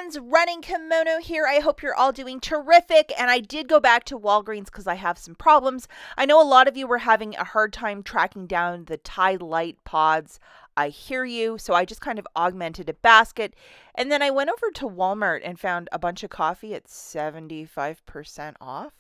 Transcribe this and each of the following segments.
friends, Running Kimono here. I hope you're all doing terrific. And I did go back to Walgreens because I have some problems. I know a lot of you were having a hard time tracking down the Tide Light pods. I hear you. So I just kind of augmented a basket. And then I went over to Walmart and found a bunch of coffee at 75% off.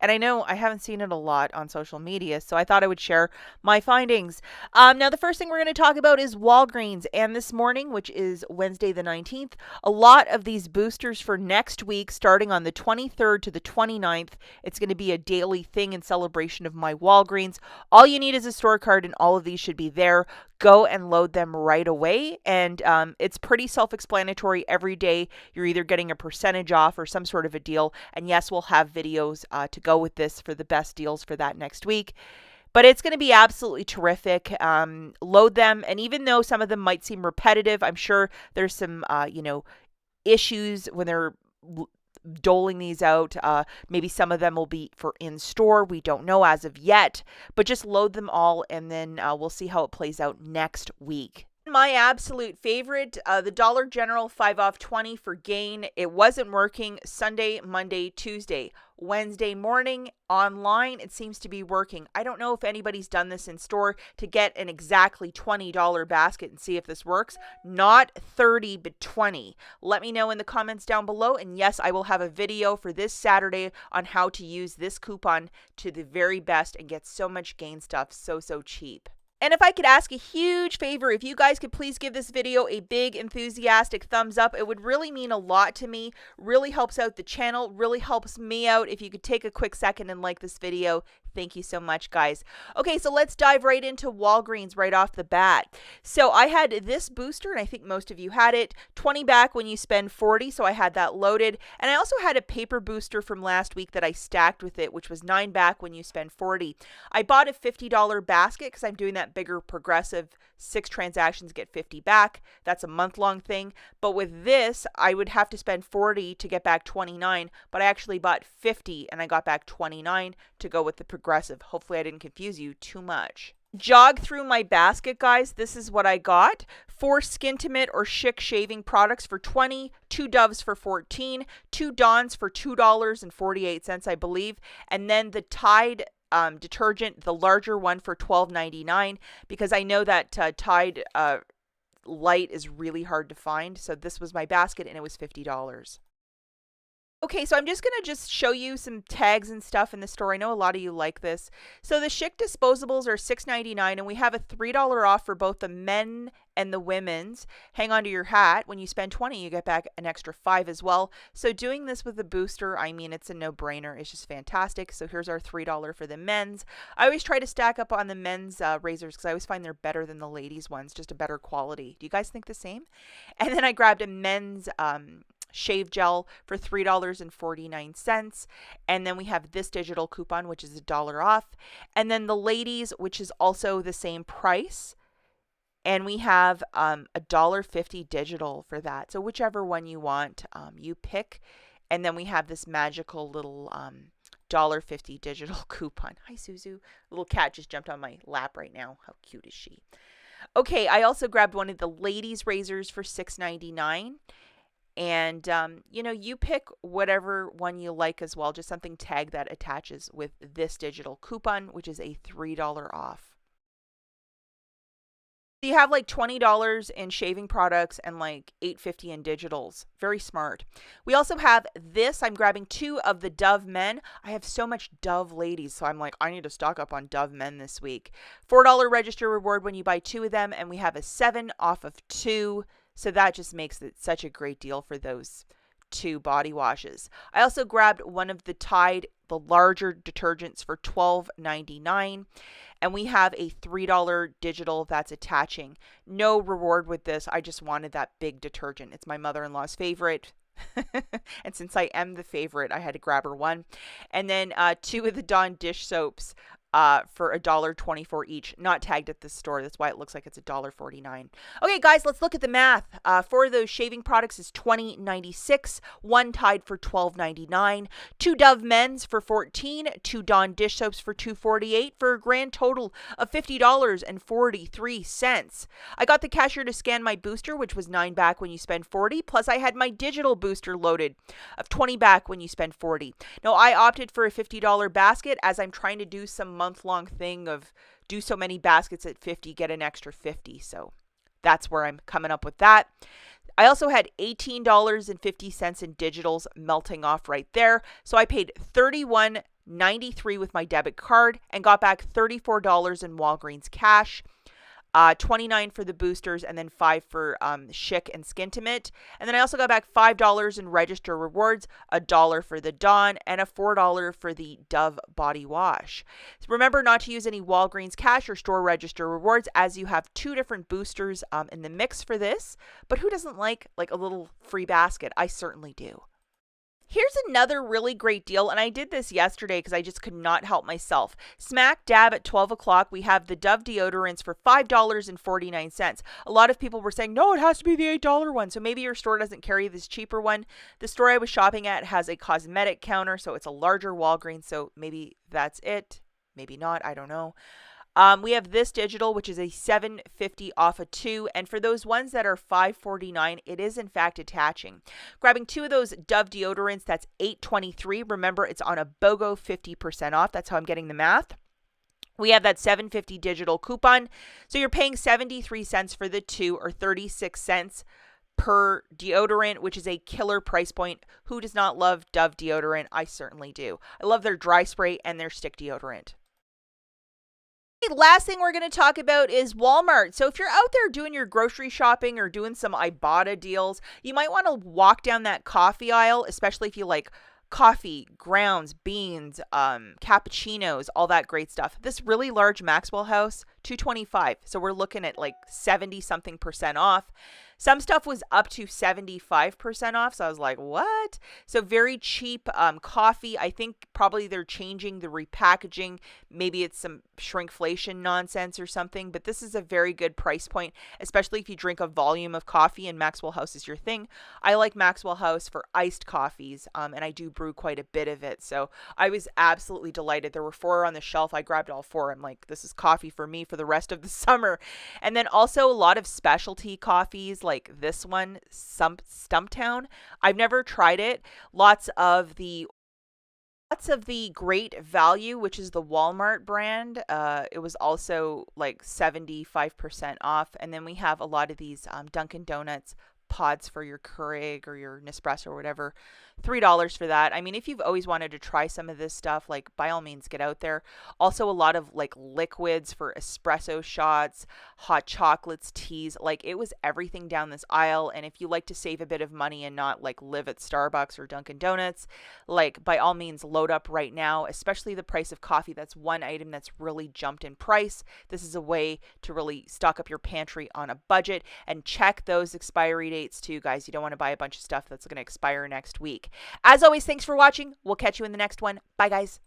And I know I haven't seen it a lot on social media, so I thought I would share my findings. Now, the first thing we're going to talk about is Walgreens. And this morning, which is Wednesday the 19th, a lot of these boosters for next week, starting on the 23rd to the 29th, it's going to be a daily thing in celebration of my Walgreens. All you need is a store card, and all of these should be there. Go and load them right away. And it's pretty self-explanatory. Every day, you're either getting a percentage off or some sort of a deal. And yes, we'll have videos to go with this for the best deals for that next week. But it's going to be absolutely terrific. Load them. And even though some of them might seem repetitive, I'm sure there's some, issues when they're doling these out. Maybe some of them will be for in-store. We don't know as of yet. But just load them all, and then we'll see how it plays out next week. My absolute favorite, the Dollar General 5 off 20 for Gain. It wasn't working Sunday, Monday, Tuesday. Wednesday morning online, it seems to be working. I don't know if anybody's done this in store to get an exactly $20 basket and see if this works. Not 30, but 20. Let me know in the comments down below. And yes, I will have a video for this Saturday on how to use this coupon to the very best and get so much Gain stuff so cheap. And if I could ask a huge favor, if you guys could please give this video a big enthusiastic thumbs up, it would really mean a lot to me. Really helps out the channel, really helps me out. If you could take a quick second and like this video, thank you so much, guys. Okay, so let's dive right into Walgreens right off the bat. So I had this booster, and I think most of you had it, 20 back when you spend 40, so I had that loaded. And I also had a paper booster from last week that I stacked with it, which was 9 back when you spend 40. I bought a $50 basket because I'm doing that bigger progressive 6 transactions get 50 back. That's a month-long thing. But with this, I would have to spend 40 to get back 29, but I actually bought 50 and I got back 29 to go with the progressive. Hopefully I didn't confuse you too much. Jog through my basket, guys. This is what I got. 4 Skintimate or Chic shaving products for 20, 2 Doves for 14, 2 Dawns for $2.48, I believe, and then the Tide detergent, the larger one for $12.99, because I know that Tide Light is really hard to find. So this was my basket and it was $50. Okay, so I'm just going to show you some tags and stuff in the store. I know a lot of you like this. So the Chic disposables are $6.99, and we have a $3 off for both the men and the women's. Hang on to your hat. When you spend 20, you get back an extra 5 as well. So doing this with a booster, I mean, it's a no-brainer. It's just fantastic. So here's our $3 for the men's. I always try to stack up on the men's razors because I always find they're better than the ladies' ones, just a better quality. Do you guys think the same? And then I grabbed a men's shave gel for $3.49, and then we have this digital coupon, which is $1 off, and then the ladies, which is also the same price, and we have $1.50 digital for that. So whichever one you want, you pick. And then we have this magical little $1.50 digital coupon. Hi, Suzu. Little cat just jumped on my lap right now. How cute is she? Okay, I also grabbed one of the ladies' razors for $6.99. And, you pick whatever one you like as well, just something tagged that attaches with this digital coupon, which is a $3 off. So you have like $20 in shaving products and like $8.50 in digitals. Very smart. We also have this. I'm grabbing 2 of the Dove men. I have so much Dove ladies, so I'm like, I need to stock up on Dove men this week. $4 register reward when you buy 2 of them, and we have a 7 off of 2. So that just makes it such a great deal for those 2 body washes. I also grabbed one of the Tide, the larger detergents for $12.99. And we have a $3 digital that's attaching. No reward with this. I just wanted that big detergent. It's my mother-in-law's favorite. And since I am the favorite, I had to grab her one. And then 2 of the Dawn dish soaps. for $1.24 each, not tagged at the store. That's why it looks like it's $1.49. Okay, guys, let's look at the math. For those shaving products is $20.96, one Tide for $12.99, two Dove men's for $14, two Dawn dish soaps for $2.48, for a grand total of $50.43. I got the cashier to scan my booster, which was $9 back when you spend $40, plus I had my digital booster loaded of $20 back when you spend $40. Now, I opted for a $50 basket as I'm trying to do some month-long thing of do so many baskets at 50, get an extra 50. So that's where I'm coming up with that. I also had $18.50 in digitals melting off right there. So I paid $31.93 with my debit card and got back $34 in Walgreens cash. $29 for the boosters, and then $5 for Schick and Skintimate. And then I also got back $5 in register rewards, $1 for the Dawn, and a $4 for the Dove body wash. So remember not to use any Walgreens cash or store register rewards, as you have two different boosters in the mix for this. But who doesn't like a little free basket? I certainly do. Here's another really great deal, and I did this yesterday because I just could not help myself. Smack dab at 12 o'clock, we have the Dove deodorants for $5.49. A lot of people were saying, no, it has to be the $8 one, so maybe your store doesn't carry this cheaper one. The store I was shopping at has a cosmetic counter, so it's a larger Walgreens, so maybe that's it. Maybe not, I don't know. We have this digital, which is a $7.50 off of two. And for those ones that are $5.49, it is in fact attaching. Grabbing two of those Dove deodorants, that's $8.23. Remember, it's on a BOGO 50% off. That's how I'm getting the math. We have that $7.50 digital coupon. So you're paying 73 cents for the two, or 36 cents per deodorant, which is a killer price point. Who does not love Dove deodorant? I certainly do. I love their dry spray and their stick deodorant. Last thing we're going to talk about is Walmart. So if you're out there doing your grocery shopping or doing some IBOTTA deals, you might want to walk down that coffee aisle, especially if you like coffee, grounds, beans, cappuccinos, all that great stuff. This really large Maxwell House, $2.25. So we're looking at like 70 something percent off. Some stuff was up to 75% off. So I was like, what? So very cheap coffee. I think probably they're changing the repackaging. Maybe it's some shrinkflation nonsense or something. But this is a very good price point, especially if you drink a volume of coffee and Maxwell House is your thing. I like Maxwell House for iced coffees, and I do brew quite a bit of it. So I was absolutely delighted. There were 4 on the shelf. I grabbed all 4. I'm like, this is coffee for me for the rest of the summer. And then also a lot of specialty coffees, like this one, Stumptown. I've never tried it. Lots of the Great Value, which is the Walmart brand. It was also like 75% off. And then we have a lot of these Dunkin' Donuts pods for your Keurig or your Nespresso or whatever. $3 for that. I mean, if you've always wanted to try some of this stuff, like by all means get out there. Also a lot of like liquids for espresso shots, hot chocolates, teas. Like it was everything down this aisle. And if you like to save a bit of money and not like live at Starbucks or Dunkin' Donuts, like by all means load up right now, especially the price of coffee. That's one item that's really jumped in price. This is a way to really stock up your pantry on a budget, and check those expiry dates too, guys. You don't want to buy a bunch of stuff that's going to expire next week. As always, thanks for watching. We'll catch you in the next one. Bye, guys.